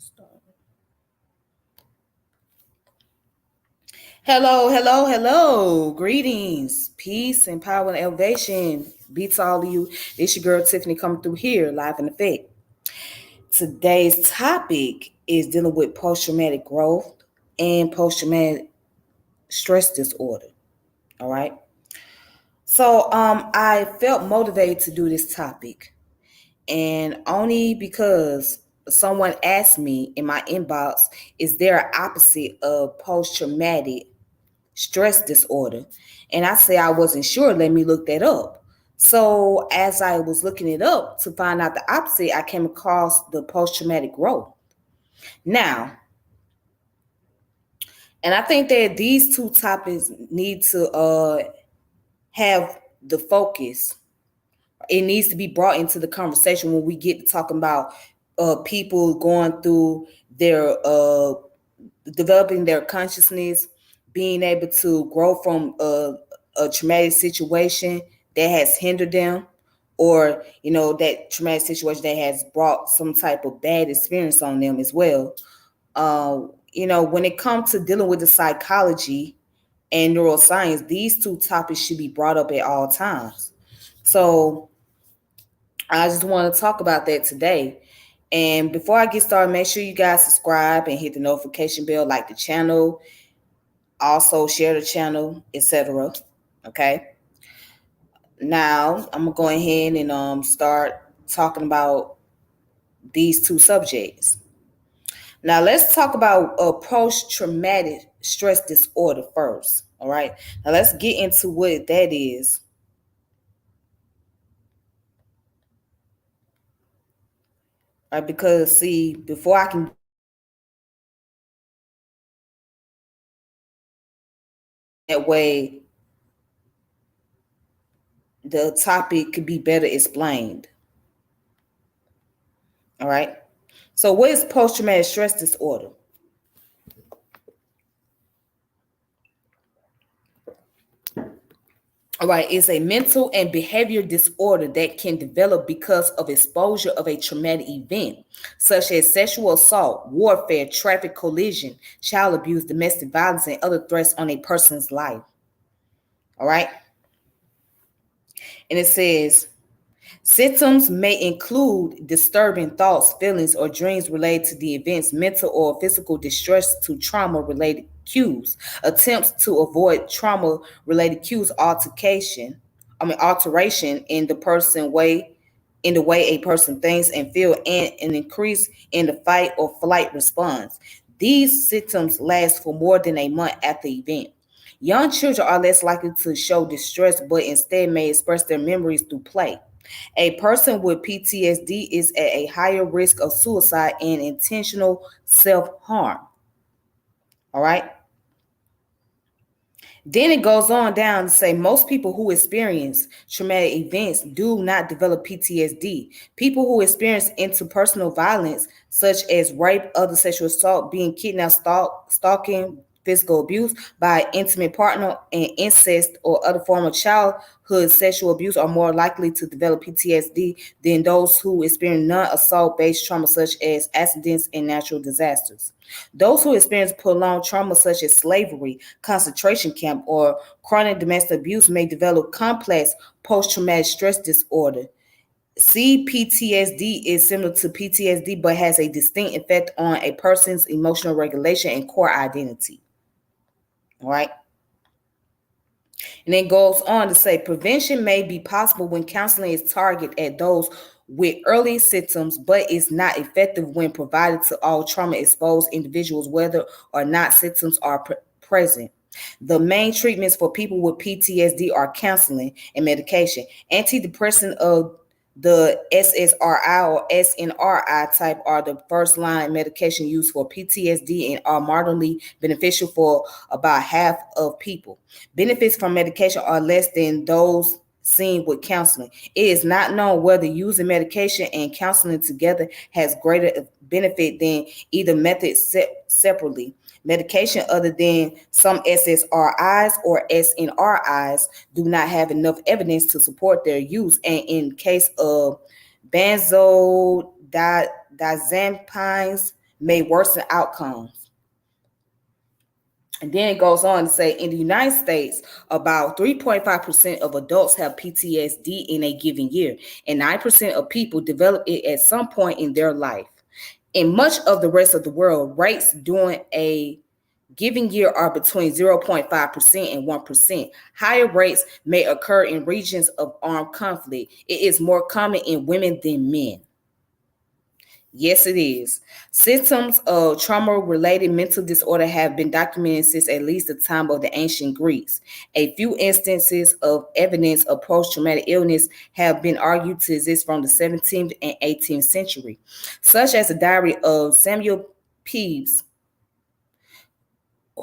Start. Hello, hello, hello. Greetings, peace, and power and elevation be to all of you. It's your girl Tiffany coming through here, live in effect. Today's topic is dealing with post traumatic growth and post traumatic stress disorder. All right. So, I felt motivated to do this topic, and only because someone asked me in my inbox, "Is there an opposite of post traumatic stress disorder?" And I say I wasn't sure. Let me look that up. So as I was looking it up to find out the opposite, I came across the post traumatic growth. Now, and I think that these two topics need to have the focus. It needs to be brought into the conversation when we get to talking about people going through their developing their consciousness, being able to grow from a traumatic situation that has hindered them, or that traumatic situation that has brought some type of bad experience on them as well. When it comes to dealing with the psychology and neuroscience, these two topics should be brought up at all times. So I just want to talk about that today. And before I get started, make sure you guys subscribe and hit the notification bell, like the channel, also share the channel, etc. Okay. Now I'm gonna go ahead and start talking about these two subjects. Now let's talk about post-traumatic stress disorder first. All right. Now let's get into what that is. All right, because see, before I can that way the topic could be better explained. All right. So what is post-traumatic stress disorder? All right, it's a mental and behavior disorder that can develop because of exposure of a traumatic event, such as sexual assault, warfare, traffic collision, child abuse, domestic violence, and other threats on a person's life. All right. And it says symptoms may include disturbing thoughts, feelings, or dreams related to the event's mental or physical distress to trauma related cues, attempts to avoid trauma related cues, alteration in the person way in the way a person thinks and feel, and an increase in the fight or flight response. These symptoms last for more than a month after the event. Young children are less likely to show distress, but instead may express their memories through play. A person with PTSD is at a higher risk of suicide and intentional self harm. All right. Then it goes on down to say most people who experience traumatic events do not develop PTSD. People who experience interpersonal violence, such as rape, other sexual assault, being kidnapped, stalking, physical abuse by an intimate partner, and incest or other form of childhood sexual abuse are more likely to develop PTSD than those who experience non-assault based trauma such as accidents and natural disasters. Those who experience prolonged trauma such as slavery, concentration camp, or chronic domestic abuse may develop complex post-traumatic stress disorder. CPTSD is similar to PTSD but has a distinct effect on a person's emotional regulation and core identity. All right. And then goes on to say prevention may be possible when counseling is targeted at those with early symptoms, but is not effective when provided to all trauma exposed individuals, whether or not symptoms are present. The main treatments for people with PTSD are counseling and medication. Antidepressant of the SSRI or SNRI type are the first line medication used for PTSD and are moderately beneficial for about half of people. Benefits from medication are less than those seen with counseling. It is not known whether using medication and counseling together has greater benefit than either method separately. Medication other than some SSRIs or SNRIs do not have enough evidence to support their use, and in case of benzodiazepines, may worsen outcomes. And then it goes on to say in the United States, about 3.5% of adults have PTSD in a given year, and 9% of people develop it at some point in their life. In much of the rest of the world, rates during a given year are between 0.5% and 1%. Higher rates may occur in regions of armed conflict. It is more common in women than men. Yes, it is. Symptoms of trauma-related mental disorder have been documented since at least the time of the ancient Greeks. A few instances of evidence of post-traumatic illness have been argued to exist from the 17th and 18th century, such as the diary of Samuel Pepys,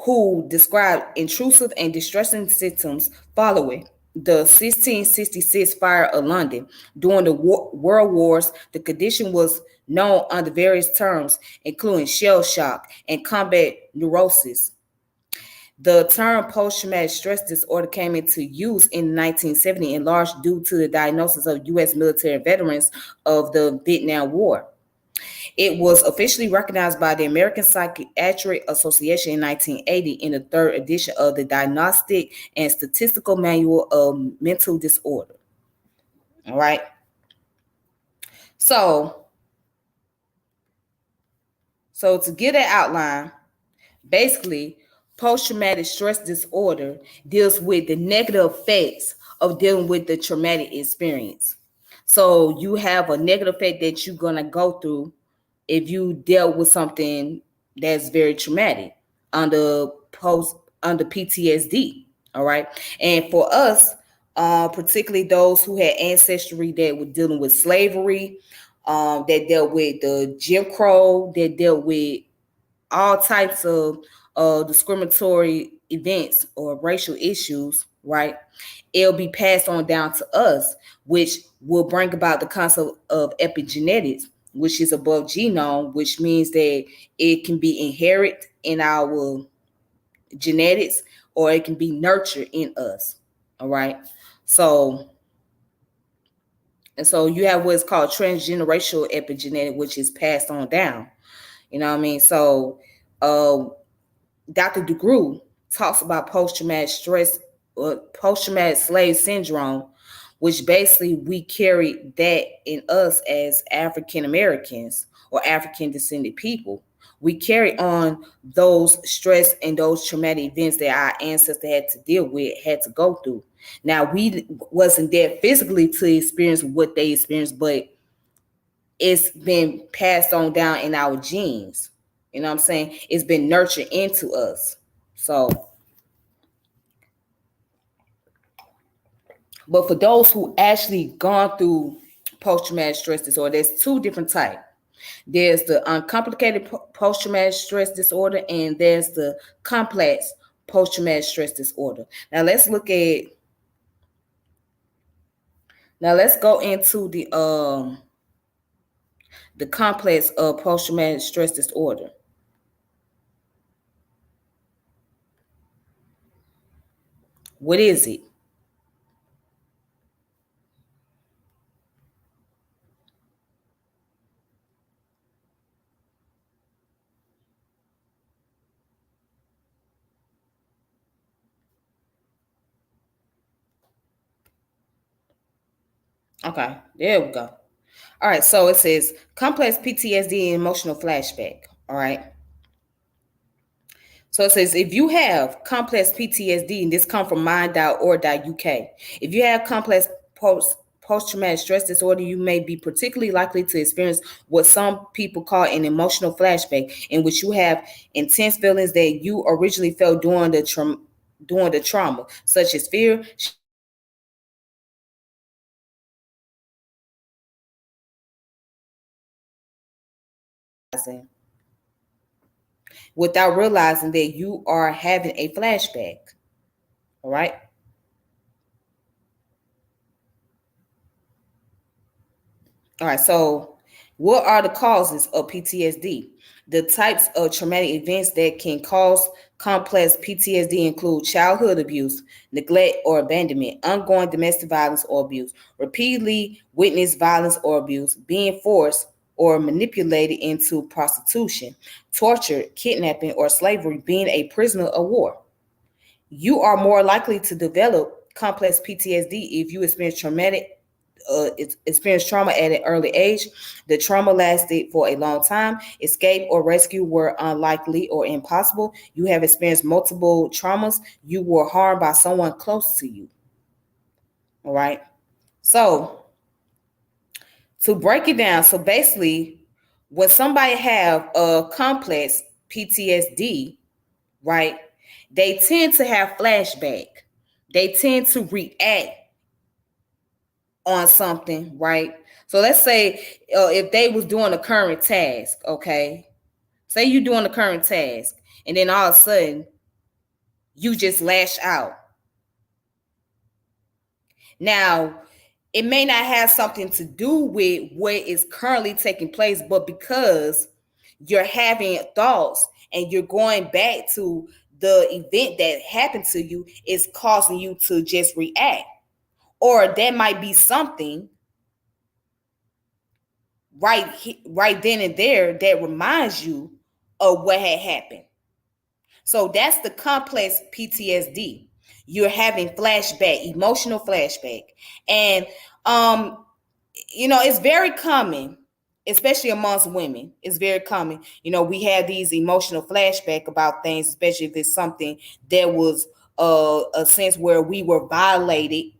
who described intrusive and distressing symptoms following the 1666 fire of London. During the World Wars, the condition was known under various terms, including shell shock and combat neurosis. The term post-traumatic stress disorder came into use in 1970, in large due to the diagnosis of U.S. military veterans of the Vietnam War. It was officially recognized by the American Psychiatric Association in 1980 in the third edition of the Diagnostic and Statistical Manual of Mental Disorder. All right. So to get an outline, basically, post-traumatic stress disorder deals with the negative effects of dealing with the traumatic experience. So you have a negative effect that you're going to go through if you dealt with something that's very traumatic under PTSD. All right. And for us, particularly those who had ancestry that were dealing with slavery, that dealt with the Jim Crow, that dealt with all types of discriminatory events or racial issues, right? It'll be passed on down to us, which will bring about the concept of epigenetics, which is above genome, which means that it can be inherited in our genetics or it can be nurtured in us. All right. So you have what's called transgenerational epigenetic, which is passed on down. You know what I mean? So Dr. DeGruy talks about post-traumatic stress or post-traumatic slave syndrome, which basically we carry that in us as African Americans or African descended people. We carry on those stress and those traumatic events that our ancestors had to deal with, had to go through. Now, we wasn't there physically to experience what they experienced, but it's been passed on down in our genes. You know what I'm saying? It's been nurtured into us. So, but for those who actually gone through post-traumatic stress disorder, there's two different types. There's the uncomplicated post-traumatic stress disorder, and there's the complex post-traumatic stress disorder. Now let's go into the complex of post-traumatic stress disorder. What is it? Okay, there we go. All right, so it says complex PTSD and emotional flashback. All right. So it says if you have complex PTSD, and this comes from mind.org.uk, if you have complex post-traumatic stress disorder, you may be particularly likely to experience what some people call an emotional flashback, in which you have intense feelings that you originally felt during the trauma, such as fear, without realizing that you are having a flashback. All right. All right. So, what are the causes of PTSD? The types of traumatic events that can cause complex PTSD include childhood abuse, neglect or abandonment, ongoing domestic violence or abuse, repeatedly witnessed violence or abuse, being forced or manipulated into prostitution, torture, kidnapping, or slavery, being a prisoner of war. You are more likely to develop complex PTSD if you experience trauma at an early age. The trauma lasted for a long time. Escape or rescue were unlikely or impossible. You have experienced multiple traumas. You were harmed by someone close to you. All right. So to break it down, so basically, when somebody have a complex PTSD, right, they tend to have flashback. They tend to react on something, right? So let's say if they was doing a current task, okay? Say you doing a current task, and then all of a sudden you just lash out. Now, it may not have something to do with what is currently taking place, but because you're having thoughts and you're going back to the event that happened to you, is causing you to just react. Or that might be something right then and there that reminds you of what had happened. So that's the complex PTSD. You're having flashback, emotional flashback. And it's very common, especially amongst women. It's very common. We have these emotional flashback about things, especially if it's something that was a sense where we were violated,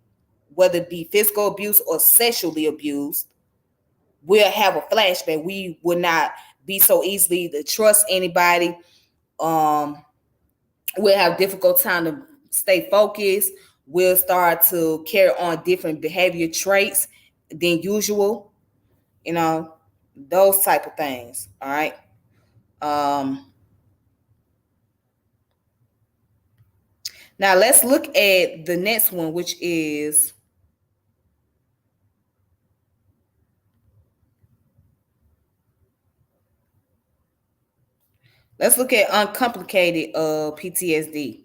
whether it be physical abuse or sexually abused. We'll have a flashback. We would not be so easily to trust anybody. We'll have difficult time to stay focused. We'll start to carry on different behavior traits than usual. Those type of things. All right. Now let's look at the next one, which is let's look at uncomplicated PTSD.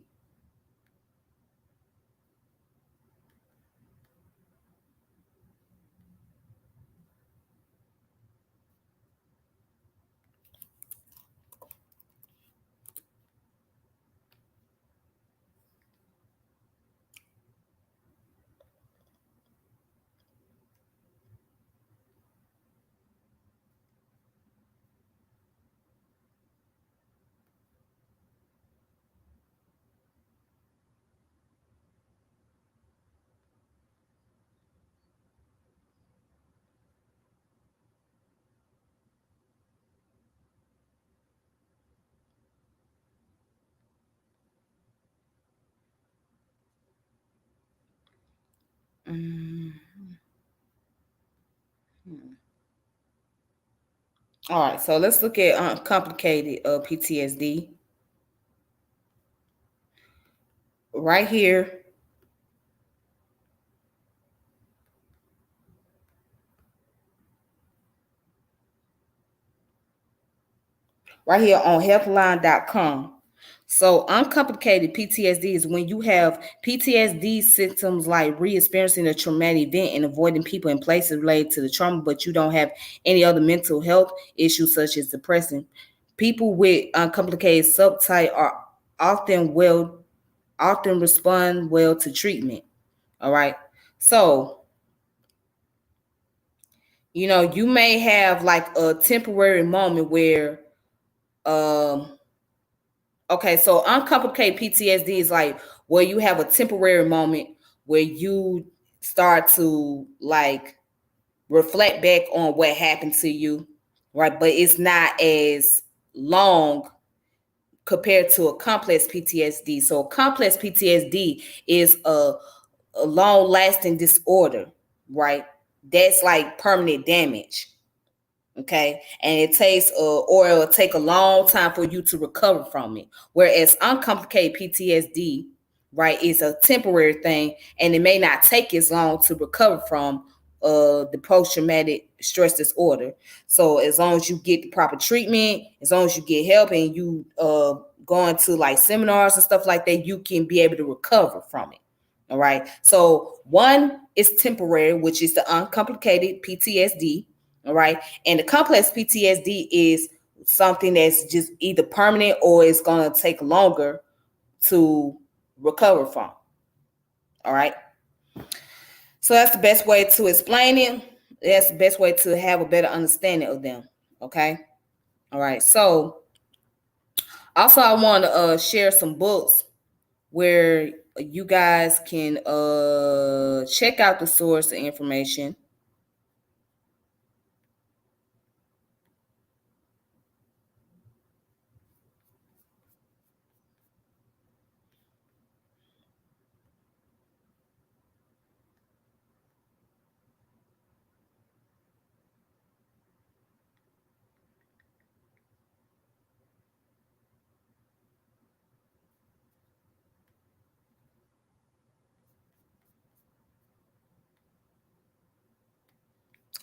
All right, so let's look at uncomplicated PTSD. Right here. Right here on helpline.com. So uncomplicated PTSD is when you have PTSD symptoms like re-experiencing a traumatic event and avoiding people and places related to the trauma, but you don't have any other mental health issues such as depression. People with uncomplicated subtype are often respond well to treatment. All right. So, you may have like a temporary moment where okay, so uncomplicated PTSD is like where you have a temporary moment where you start to like reflect back on what happened to you, right? But it's not as long compared to a complex PTSD. So a complex PTSD is a long lasting disorder, right? That's like permanent damage. Okay, and it takes or it'll take a long time for you to recover from it. Whereas uncomplicated PTSD, right, is a temporary thing, and it may not take as long to recover from the post-traumatic stress disorder. So as long as you get the proper treatment, as long as you get help, and you going to like seminars and stuff like that, you can be able to recover from it. All right. So one is temporary, which is the uncomplicated PTSD. All right. And the complex PTSD is something that's just either permanent or it's going to take longer to recover from. All right. So that's the best way to explain it. That's the best way to have a better understanding of them. Okay. All right. So also I want to share some books where you guys can check out the source of information.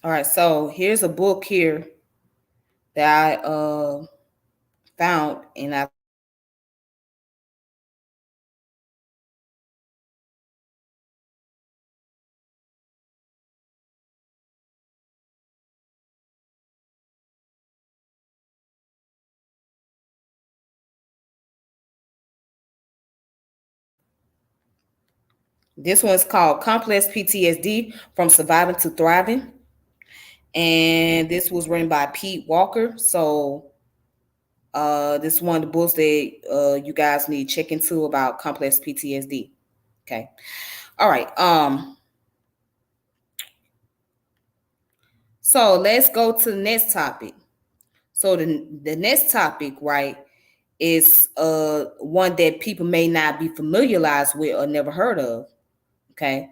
All right, so here's a book here that I found, and I this one's called Complex PTSD from Surviving to Thriving. And this was written by Pete Walker. So this is one of the books that you guys need to check into about complex PTSD. Okay. All right. So let's go to the next topic. So the next topic, right, is one that people may not be familiarized with or never heard of. Okay.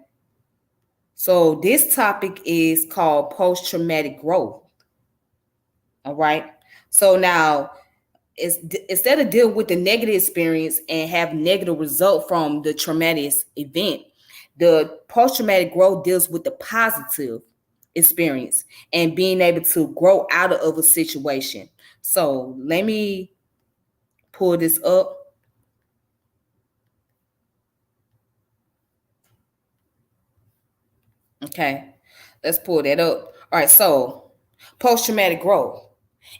So this topic is called post-traumatic growth. All right. So now, instead of deal with the negative experience and have negative result from the traumatic event, the post-traumatic growth deals with the positive experience and being able to grow out of a situation. So let me pull this up. Okay, let's pull that up. All right, so post-traumatic growth.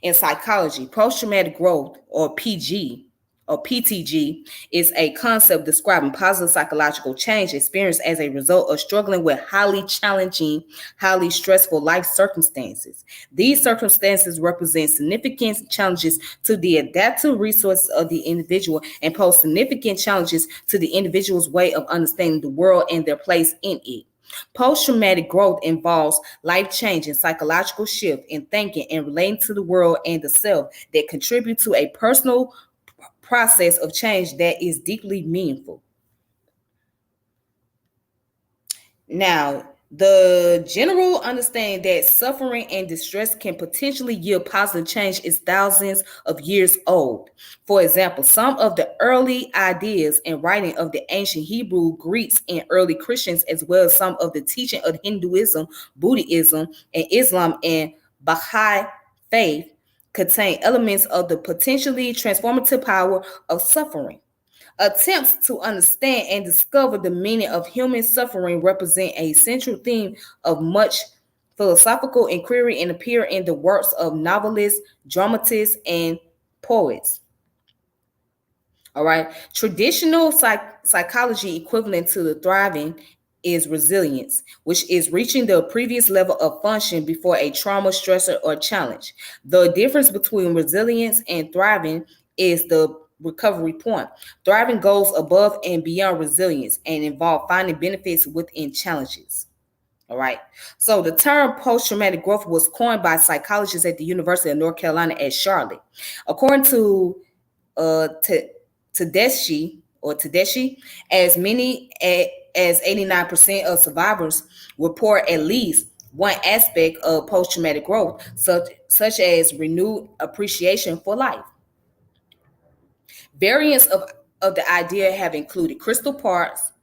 In psychology, post-traumatic growth, or PG or PTG, is a concept describing positive psychological change experienced as a result of struggling with highly challenging, highly stressful life circumstances. These circumstances represent significant challenges to the adaptive resources of the individual and pose significant challenges to the individual's way of understanding the world and their place in it. Post-traumatic growth involves life-changing psychological shift in thinking and relating to the world and the self that contribute to a personal process of change that is deeply meaningful. Now, the general understanding that suffering and distress can potentially yield positive change is thousands of years old. For example, some of the early ideas and writing of the ancient Hebrew, Greeks, and early Christians, as well as some of the teaching of Hinduism, Buddhism, and Islam and Baha'i faith, contain elements of the potentially transformative power of suffering. Attempts to understand and discover the meaning of human suffering represent a central theme of much philosophical inquiry and appear in the works of novelists, dramatists, and poets. All right. Traditional psychology equivalent to the thriving is resilience, which is reaching the previous level of function before a trauma, stressor, or challenge. The difference between resilience and thriving is the recovery point. Thriving goes above and beyond resilience and involve finding benefits within challenges. All right. So the term post-traumatic growth was coined by psychologists at the University of North Carolina at Charlotte. According to Tedeschi, as many as 89% of survivors report at least one aspect of post-traumatic growth, such as renewed appreciation for life. Variants of the idea have included Crystal Park's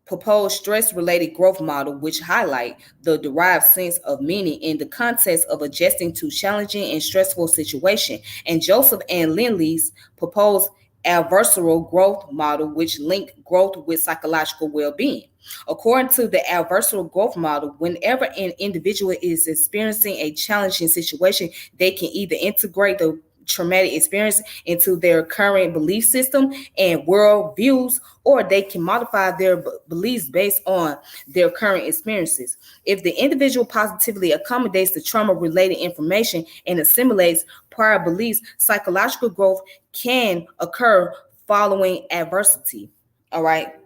proposed stress-related growth model, which highlight the derived sense of meaning in the context of adjusting to challenging and stressful situation, and Joseph and Lindley's proposed adversarial growth model, which linked growth with psychological well-being. According to the adversarial growth model, whenever an individual is experiencing a challenging situation, they can either integrate the traumatic experience into their current belief system and world views, or they can modify their beliefs based on their current experiences. If the individual positively accommodates the trauma-related information and assimilates prior beliefs, psychological growth can occur following adversity. All right.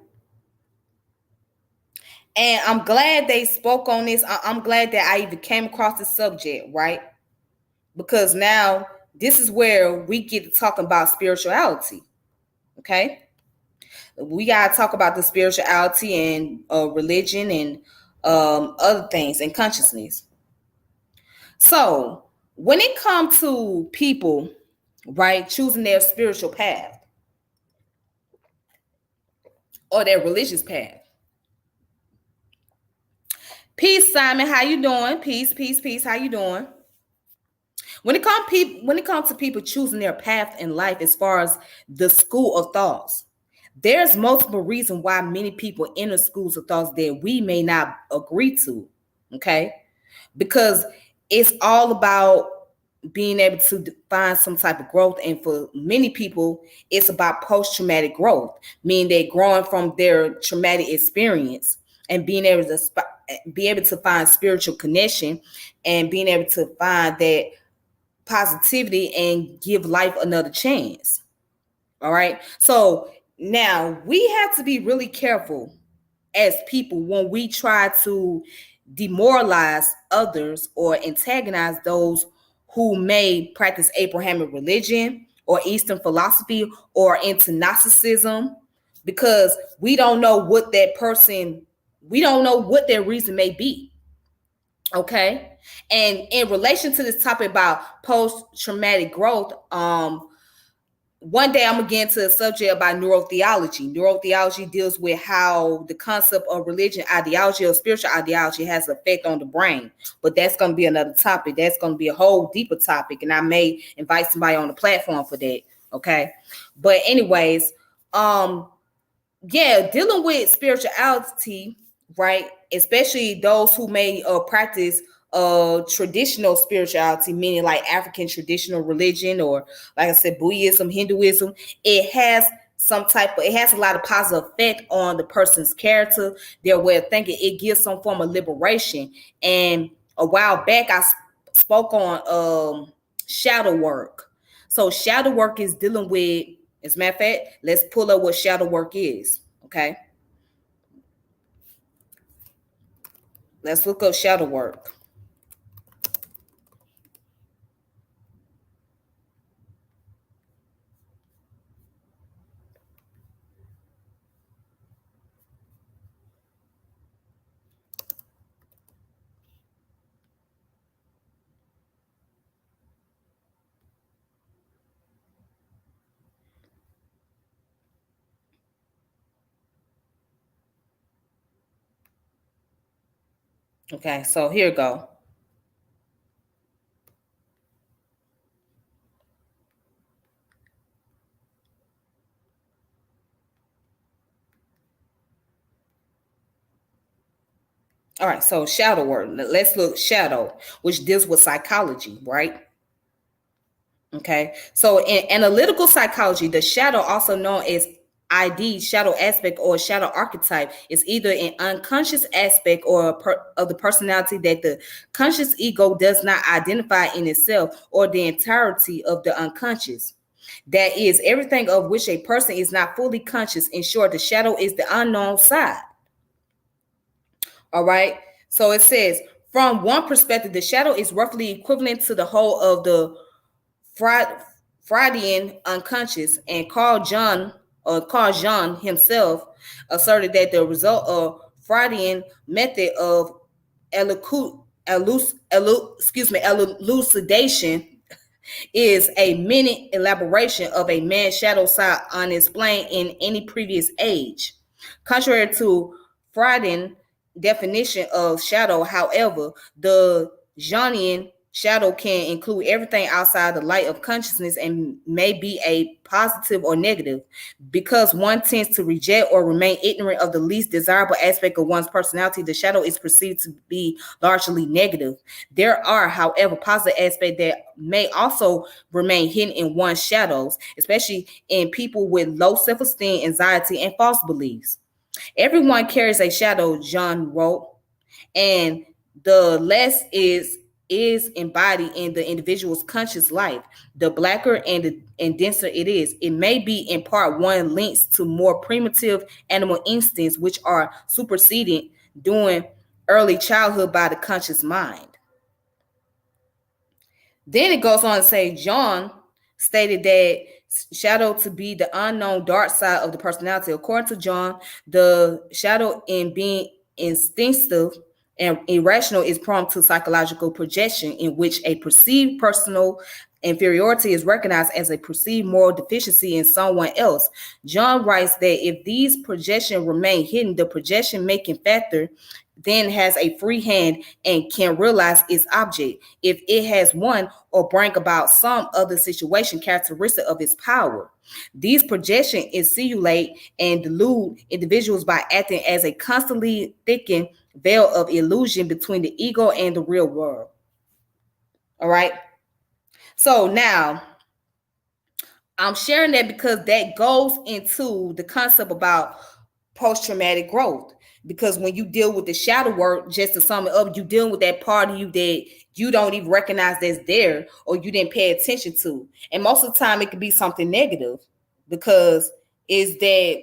And I'm glad they spoke on this. I'm glad that I even came across the subject, right? Because now this is where we get to talking about spirituality. Okay. We got to talk about the spirituality and religion and other things and consciousness. So when it comes to people, right, choosing their spiritual path or their religious path. Peace, Simon. How you doing? Peace, peace, peace. How you doing? When it comes to people choosing their path in life, as far as the school of thoughts, there's multiple reasons why many people enter schools of thoughts that we may not agree to. Okay, because it's all about being able to find some type of growth, and for many people, it's about post-traumatic growth, meaning they're growing from their traumatic experience and being able to find spiritual connection and being able to find that positivity and give life another chance. All right. So now we have to be really careful as people when we try to demoralize others or antagonize those who may practice Abrahamic religion or Eastern philosophy or into Gnosticism, because we don't know what their reason may be. Okay. And in relation to this topic about post-traumatic growth, one day I'm gonna get into a subject about neurotheology. Neurotheology deals with how the concept of religion ideology or spiritual ideology has an effect on the brain. But that's gonna be another topic. That's gonna be a whole deeper topic, and I may invite somebody on the platform for that. Okay. But anyways, dealing with spirituality, right? Especially those who may practice traditional spirituality, meaning like African traditional religion, or like I said, Buddhism, Hinduism. It has a lot of positive effect on the person's character, their way of thinking. It gives some form of liberation. And a while back, I spoke on shadow work. So shadow work is dealing with, as a matter of fact, let's pull up what shadow work is. Okay. Let's look up shadow work. Okay, so here we go. All right, so shadow work. Let's look shadow, which deals with psychology, right? Okay, so in analytical psychology, the shadow, also known as ID, shadow aspect, or shadow archetype, is either an unconscious aspect or of the personality that the conscious ego does not identify in itself, or the entirety of the unconscious. That is, everything of which a person is not fully conscious. In short, the shadow is the unknown side. All right. So it says, from one perspective, the shadow is roughly equivalent to the whole of the Freudian unconscious, and Carl Jung himself asserted that the result of Freudian method of elucidation is a minute elaboration of a man's shadow side unexplained in any previous age. Contrary to Freudian definition of shadow, however, the Jungian shadow can include everything outside the light of consciousness and may be a positive or negative. Because one tends to reject or remain ignorant of the least desirable aspect of one's personality, the shadow is perceived to be largely negative. There are, however, positive aspects that may also remain hidden in one's shadows, especially in people with low self-esteem, anxiety, and false beliefs. Everyone carries a shadow, John wrote, and the less is embodied in the individual's conscious life, the blacker and denser it is. It may be in part one links to more primitive animal instincts, which are superseded during early childhood by the conscious mind. Then it goes on to say, John stated that shadow to be the unknown dark side of the personality. According to John, the shadow in being instinctive and irrational is prone to psychological projection, in which a perceived personal inferiority is recognized as a perceived moral deficiency in someone else. John writes that if these projections remain hidden, the projection making factor then has a free hand and can realize its object if it has won or bring about some other situation characteristic of its power. These projections insinuate and delude individuals by acting as a constantly thickened veil of illusion between the ego and the real world. All right. So now I'm sharing that because that goes into the concept about post-traumatic growth. Because when you deal with the shadow work, just to sum it up, you dealing with that part of you that you don't even recognize that's there or you didn't pay attention to. And most of the time it could be something negative, because it's that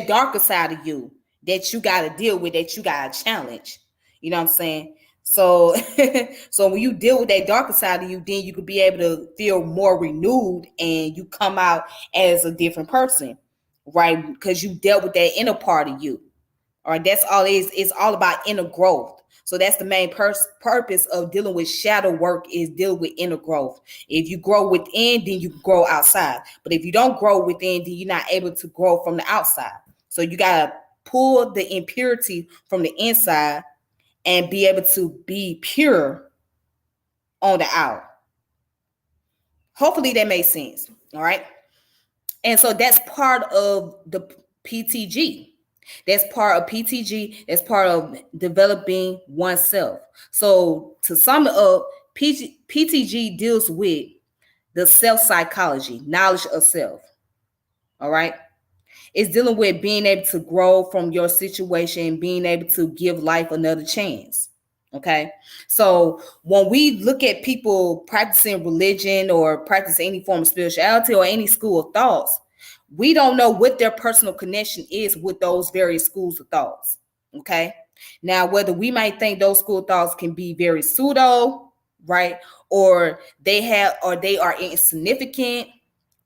darker side of you that you got to deal with, that you got to challenge. You know what I'm saying? So, so when you deal with that darker side of you, then you could be able to feel more renewed and you come out as a different person, right? Because you dealt with that inner part of you. All right, that's all it is. It's all about inner growth. So that's the main purpose of dealing with shadow work, is dealing with inner growth. If you grow within, then you grow outside. But if you don't grow within, then you're not able to grow from the outside. So you got to pull the impurity from the inside and be able to be pure on the out. Hopefully that makes sense. All right. And so that's part of the PTG. That's part of PTG. That's part of developing oneself. So to sum it up, PTG deals with the self psychology, knowledge of self. All right. It's dealing with being able to grow from your situation, being able to give life another chance. Okay. So when we look at people practicing religion or practicing any form of spirituality or any school of thoughts, we don't know what their personal connection is with those various schools of thoughts. Okay. Now, whether we might think those school of thoughts can be very pseudo, right? Or they are insignificant,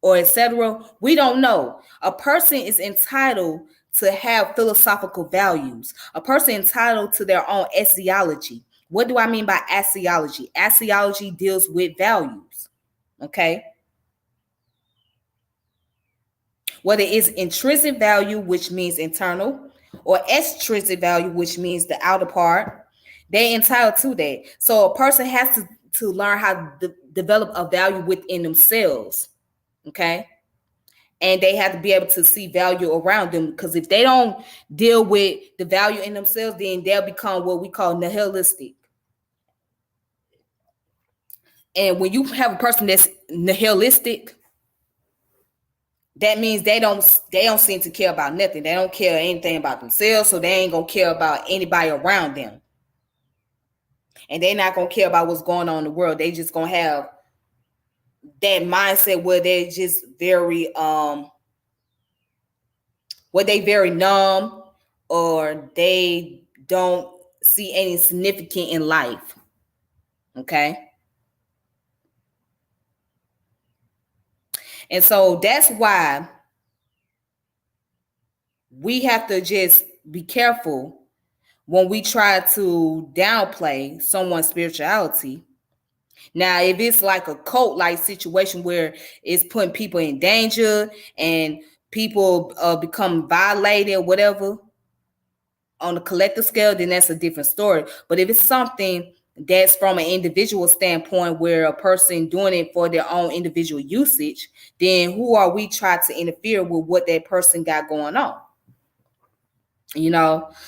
or etc. We don't know. A person is entitled to have philosophical values. A person entitled to their own axiology. What do I mean by axiology? Axiology deals with values. Okay. Whether it's intrinsic value, which means internal, or extrinsic value, which means the outer part, they're entitled to that. So a person has to learn how to develop a value within themselves. Okay. And they have to be able to see value around them, because if they don't deal with the value in themselves, then they'll become what we call nihilistic. And when you have a person that's nihilistic, that means they don't seem to care about nothing. They don't care anything about themselves, so they ain't gonna care about anybody around them. And they're not gonna care about what's going on in the world. They just gonna have that mindset where they're just very very numb, or they don't see any significant in life. Okay. And so that's why we have to just be careful when we try to downplay someone's spirituality. Now, if it's like a cult-like situation where it's putting people in danger and people become violated or whatever on a collective scale, then that's a different story. But if it's something that's from an individual standpoint where a person doing it for their own individual usage, then who are we trying to interfere with what that person got going on?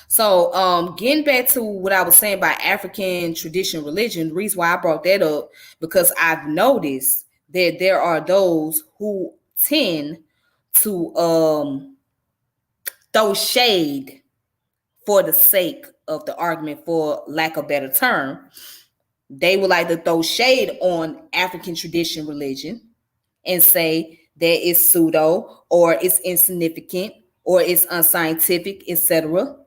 So getting back to what I was saying about African traditional religion, the reason why I brought that up, because I've noticed that there are those who tend to throw shade for the sake of the argument, for lack of a better term. They would like to throw shade on African traditional religion and say that it's pseudo, or it's insignificant, or it's unscientific, etc.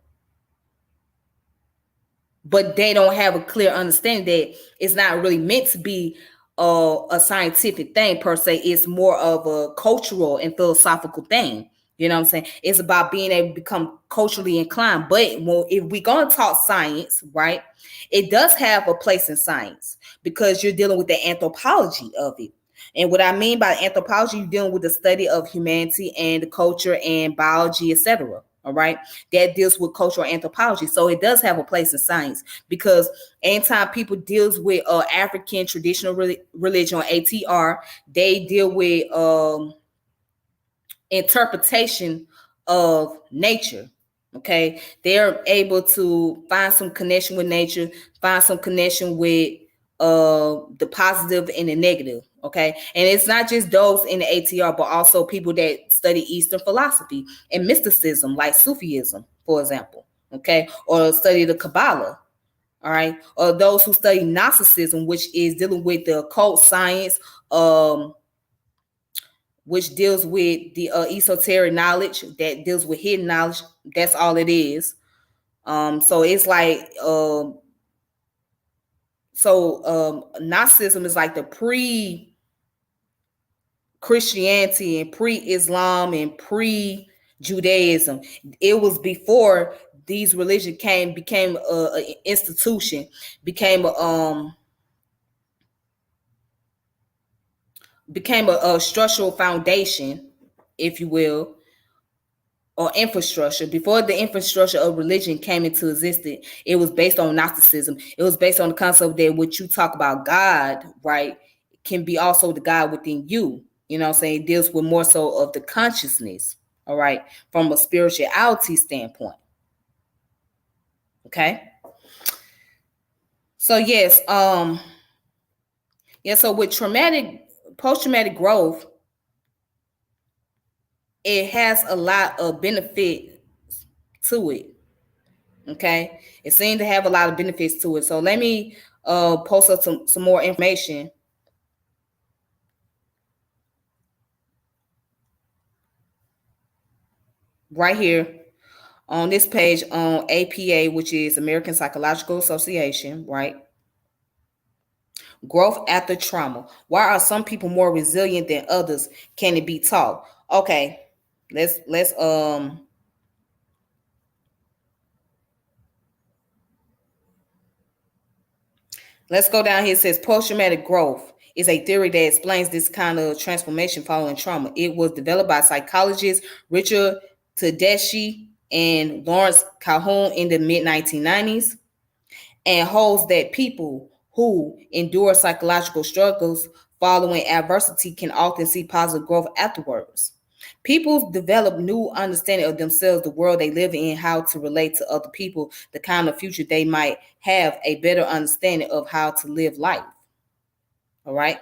But they don't have a clear understanding that it's not really meant to be a scientific thing per se. It's more of a cultural and philosophical thing. You know what I'm saying? It's about being able to become culturally inclined. But if we're going to talk science, right, it does have a place in science because you're dealing with the anthropology of it. And what I mean by anthropology, you're dealing with the study of humanity and the culture and biology, etc. All right, that deals with cultural anthropology. So it does have a place in science, because anytime people deals with African traditional religion, or ATR, they deal with interpretation of nature. Okay, they're able to find some connection with nature, find some connection with the positive and the negative. Okay, and it's not just those in the ATR, but also people that study Eastern philosophy and mysticism, like Sufism, for example. Okay, or study the Kabbalah. All right, or those who study Gnosticism, which is dealing with the occult science, which deals with the esoteric knowledge, that deals with hidden knowledge. That's all it is. So it's like Gnosticism is like the pre-Christianity and pre-Islam and pre-Judaism. It was before these religions became an institution, became a structural foundation, if you will, or infrastructure. Before the infrastructure of religion came into existence, it was based on Gnosticism. It was based on the concept that what you talk about God, right, can be also the God within you. You know what I'm saying? It deals with more so of the consciousness, all right, from a spirituality standpoint. Okay. So yes, so with post-traumatic growth, it has a lot of benefit to it. Okay, it seems to have a lot of benefits to it. So let me post up some more information right here on this page on APA, which is American Psychological Association, right? Growth after trauma. Why are some people more resilient than others? Can it be taught? Okay, let's go down here. It says post-traumatic growth is a theory that explains this kind of transformation following trauma. It was developed by psychologists Richard Tedeschi and Lawrence Calhoun in the mid-1990s, and holds that people who endure psychological struggles following adversity can often see positive growth afterwards. People develop new understanding of themselves, the world they live in, how to relate to other people, the kind of future they might have, a better understanding of how to live life. All right.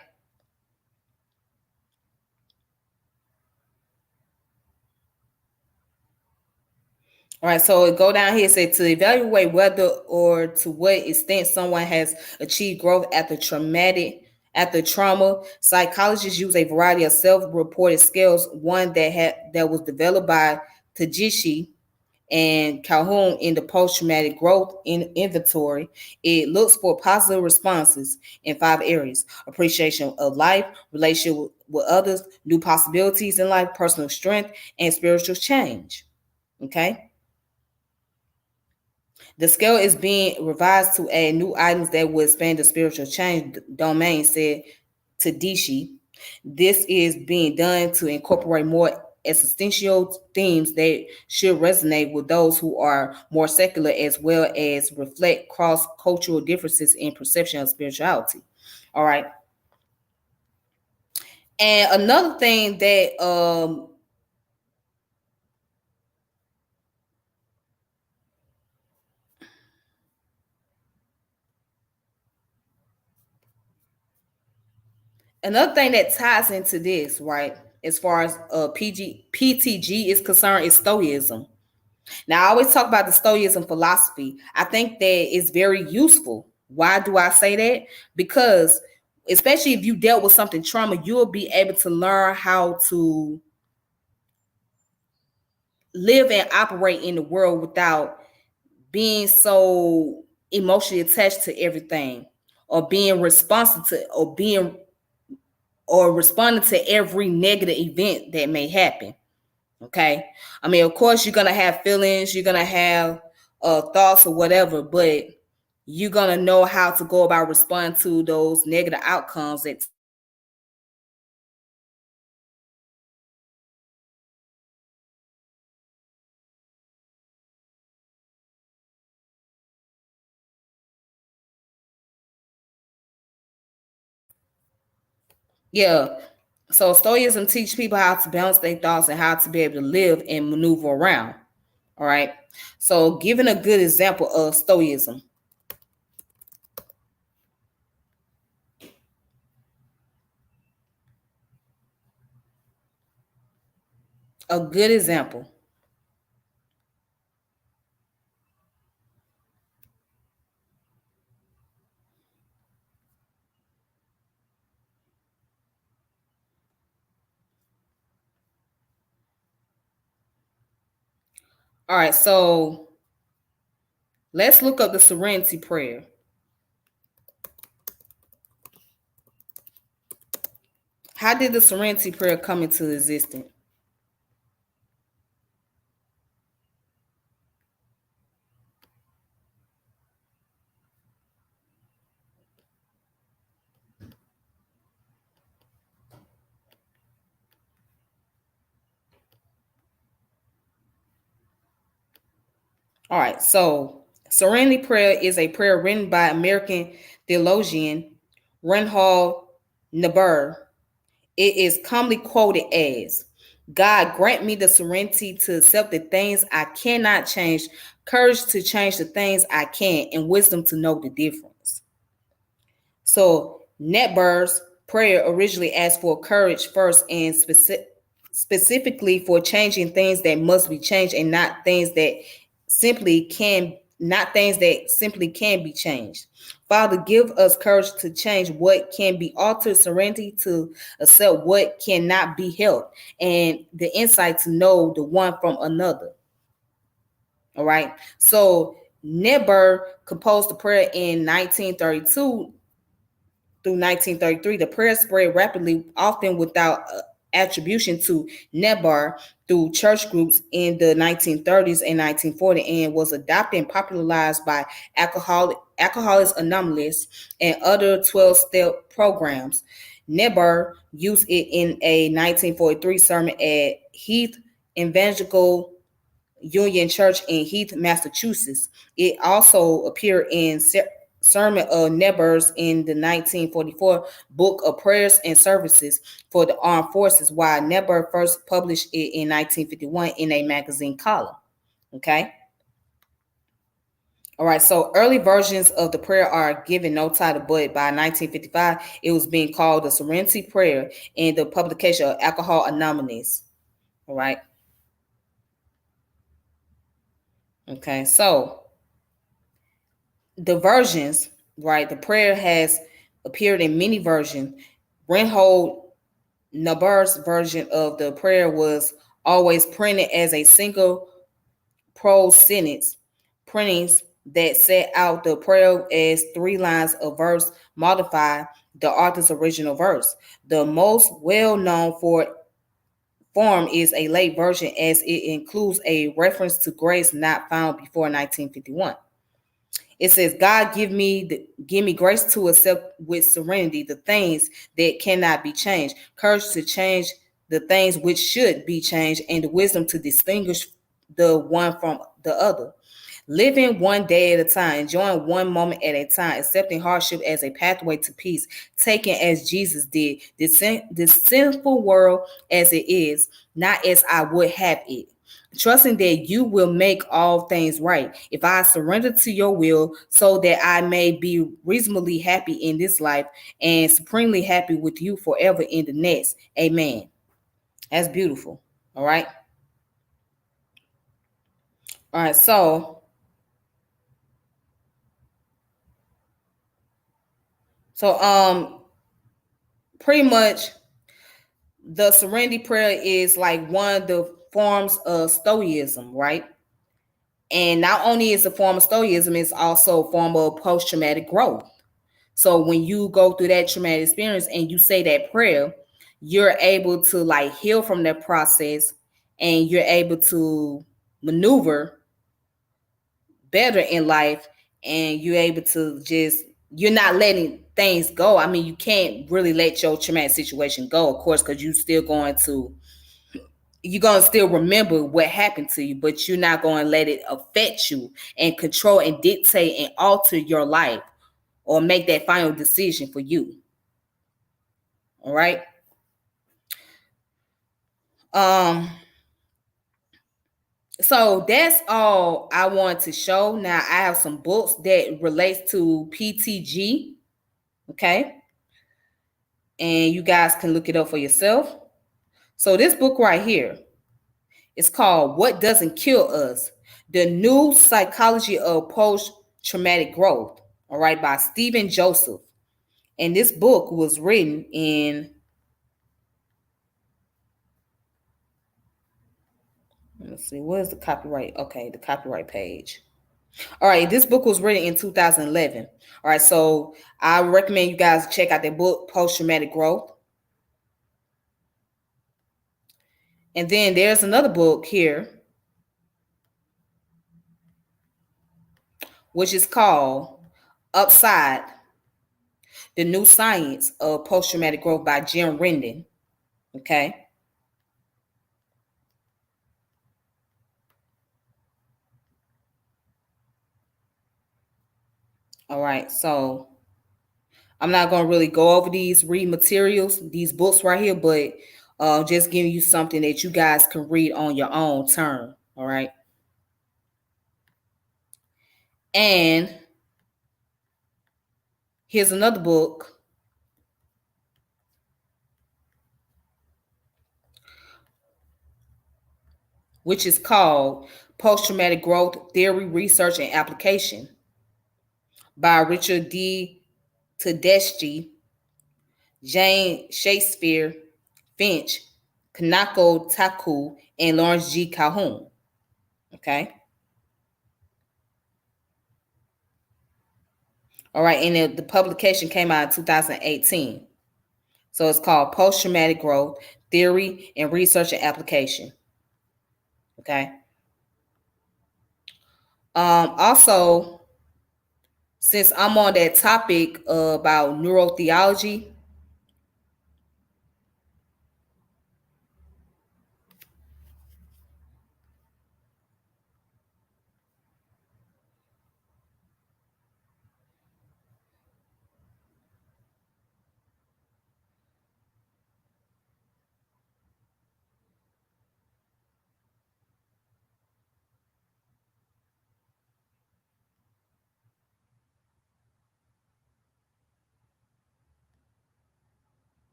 All right, so go down here. Say to evaluate whether or to what extent someone has achieved growth after trauma, psychologists use a variety of self-reported scales. One that was developed by Tajishi and Calhoun in the post-traumatic growth inventory. It looks for positive responses in 5 areas: appreciation of life, relationship with others, new possibilities in life, personal strength, and spiritual change. Okay. The scale is being revised to add new items that will expand the spiritual change domain, said Tadishi. This is being done to incorporate more existential themes that should resonate with those who are more secular, as well as reflect cross-cultural differences in perception of spirituality. All right. And another thing that another thing that ties into this, right, as far as PTG is concerned, is Stoicism. Now, I always talk about the Stoicism philosophy. I think that it's very useful. Why do I say that? Because especially if you dealt with something trauma, you'll be able to learn how to live and operate in the world without being so emotionally attached to everything, or being responsive to, or responding to every negative event that may happen. Okay. I mean, of course, you're going to have feelings, you're going to have thoughts or whatever, but you're going to know how to go about responding to those negative outcomes that. Yeah. So Stoicism teach people how to balance their thoughts and how to be able to live and maneuver around. All right. So giving a good example of Stoicism. A good example. All right. So let's look up the Serenity Prayer. How did the Serenity Prayer come into existence? All right, so Serenity Prayer is a prayer written by American theologian Reinhold Niebuhr. It is commonly quoted as, God grant me the serenity to accept the things I cannot change, courage to change the things I can, and wisdom to know the difference. So Niebuhr's prayer originally asked for courage first, and specifically for changing things that must be changed, and not things that simply can be changed. Father, give us courage to change what can be altered, serenity to accept what cannot be helped, and the insight to know the one from another. All right. So Niebuhr composed the prayer in 1932 through 1933. The prayer spread rapidly, often without attribution to Niebuhr, through church groups in the 1930s and 1940s, and was adopted and popularized by Alcoholics Anonymous and other 12-step programs. Niebuhr used it in a 1943 sermon at Heath Evangelical Union Church in Heath, Massachusetts. It also appeared in sermon of Niebuhr's in the 1944 Book of Prayers and Services for the Armed Forces, while Niebuhr first published it in 1951 in a magazine column. Okay. All right, so early versions of the prayer are given no title, but by 1955, it was being called the Serenity Prayer in the publication of Alcohol Anonymous. All right. Okay, so the versions, right? The prayer has appeared in many versions. Reinhold Niebuhr's version of the prayer was always printed as a single prose sentence, printings that set out the prayer as 3 lines of verse modify the author's original verse. The most well-known form is a late version, as it includes a reference to grace not found before 1951. It says, God give me grace to accept with serenity the things that cannot be changed, courage to change the things which should be changed, and the wisdom to distinguish the one from the other. Living one day at a time, enjoying one moment at a time, accepting hardship as a pathway to peace, taking as Jesus did this sinful world as it is, not as I would have it. Trusting that you will make all things right. If I surrender to your will so that I may be reasonably happy in this life and supremely happy with you forever in the next. Amen. That's beautiful. All right. All right. So pretty much the serenity prayer is like one of the forms of stoicism, right? And not only is a form of stoicism, it's also a form of post-traumatic growth. So when you go through that traumatic experience and you say that prayer, you're able to like heal from that process, and you're able to maneuver better in life, and you're able to just, you're not letting things go. I mean, you can't really let your traumatic situation go, of course, because you're going to still remember what happened to you, but you're not going to let it affect you and control and dictate and alter your life or make that final decision for you. All right. um so that's all I want to show. Now I have some books that relates to PTG. Okay, and you guys can look it up for yourself. So this book right here is called What Doesn't Kill Us: The New Psychology of Post-Traumatic Growth, all right, by Stephen Joseph. And this book was written in, let's see, what is the copyright? Okay, the copyright page. All right, this book was written in 2011. All right, so I recommend you guys check out that book, Post Traumatic Growth. And then there's another book here, which is called Upside: The New Science of Post Traumatic Growth by Jim Rendon. Okay. All right, so I'm not going to really go over these read materials, these books right here, but just giving you something that you guys can read on your own term. All right. And here's another book, which is called Post Traumatic Growth Theory, Research, and Application by Richard D. Tedeschi, Jane Shakespeare Finch, Kanako Taku, and Lawrence G. Calhoun. Okay. All right. And the publication came out in 2018. So it's called Post Traumatic Growth Theory and Research and Application. Okay. Also, since I'm on that topic about neurotheology,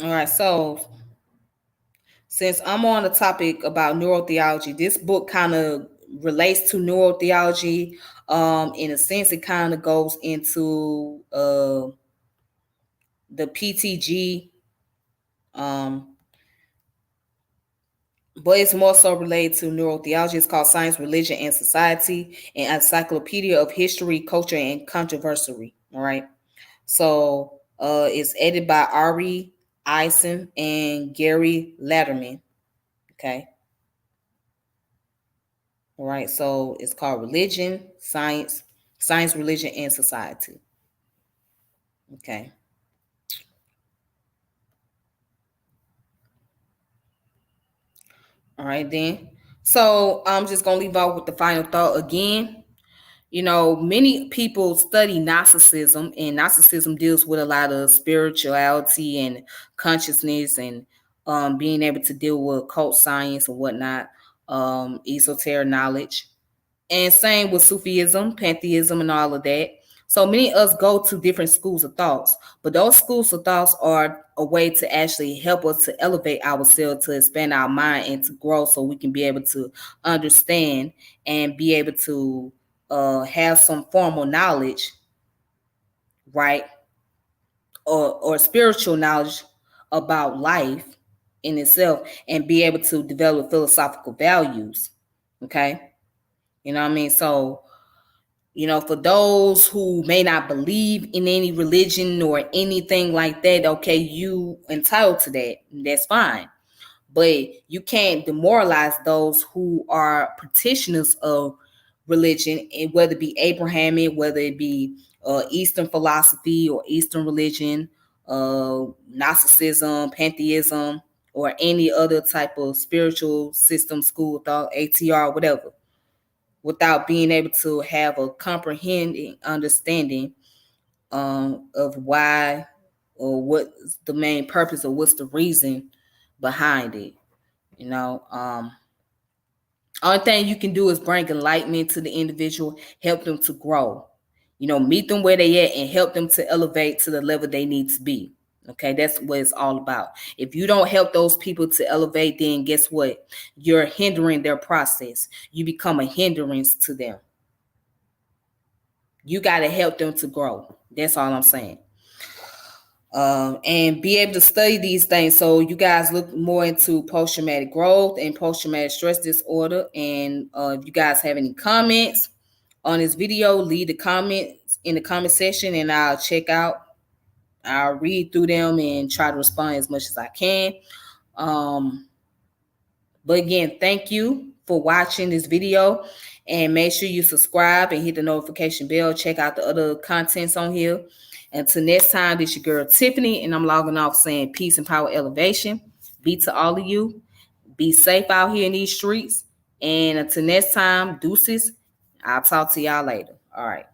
all right, so since I'm on the topic about neurotheology, this book kind of relates to neurotheology. In a sense, it kind of goes into the PTG, um, but it's more so related to neurotheology. It's called Science, Religion, and Society, an encyclopedia of history, culture, and controversy. All right. So it's edited by Ari Eisen, and Gary Letterman. Okay. All right. So it's called Religion, Science, Religion, and Society. Okay. All right then. So I'm just gonna leave out with the final thought again. Many people study Gnosticism, and Gnosticism deals with a lot of spirituality and consciousness, and being able to deal with occult science and whatnot, esoteric knowledge. And same with Sufism, pantheism, and all of that. So many of us go to different schools of thoughts, but those schools of thoughts are a way to actually help us to elevate ourselves, to expand our mind, and to grow so we can be able to understand and be able to have some formal knowledge, right? Or spiritual knowledge about life in itself, and be able to develop philosophical values. Okay. You know what I mean? So, for those who may not believe in any religion or anything like that, okay, you entitled to that. That's fine. But you can't demoralize those who are practitioners of religion, and whether it be Abrahamic, whether it be Eastern philosophy or Eastern religion, Gnosticism, pantheism, or any other type of spiritual system, school of thought, ATR, whatever, without being able to have a comprehending understanding of why, or what's the main purpose, or what's the reason behind it. Only thing you can do is bring enlightenment to the individual, help them to grow, meet them where they at and help them to elevate to the level they need to be. Okay, that's what it's all about. If you don't help those people to elevate, then guess what? You're hindering their process. You become a hindrance to them. You got to help them to grow. That's all I'm saying. And be able to study these things. So you guys look more into post-traumatic growth and post-traumatic stress disorder. And if you guys have any comments on this video, leave the comments in the comment section, and I'll read through them and try to respond as much as I can. But again, thank you for watching this video, and make sure you subscribe and hit the notification bell. Check out the other contents on here. Until next time, this your girl Tiffany, and I'm logging off saying peace and power elevation be to all of you. Be safe out here in these streets. And until next time, deuces. I'll talk to y'all later. All right.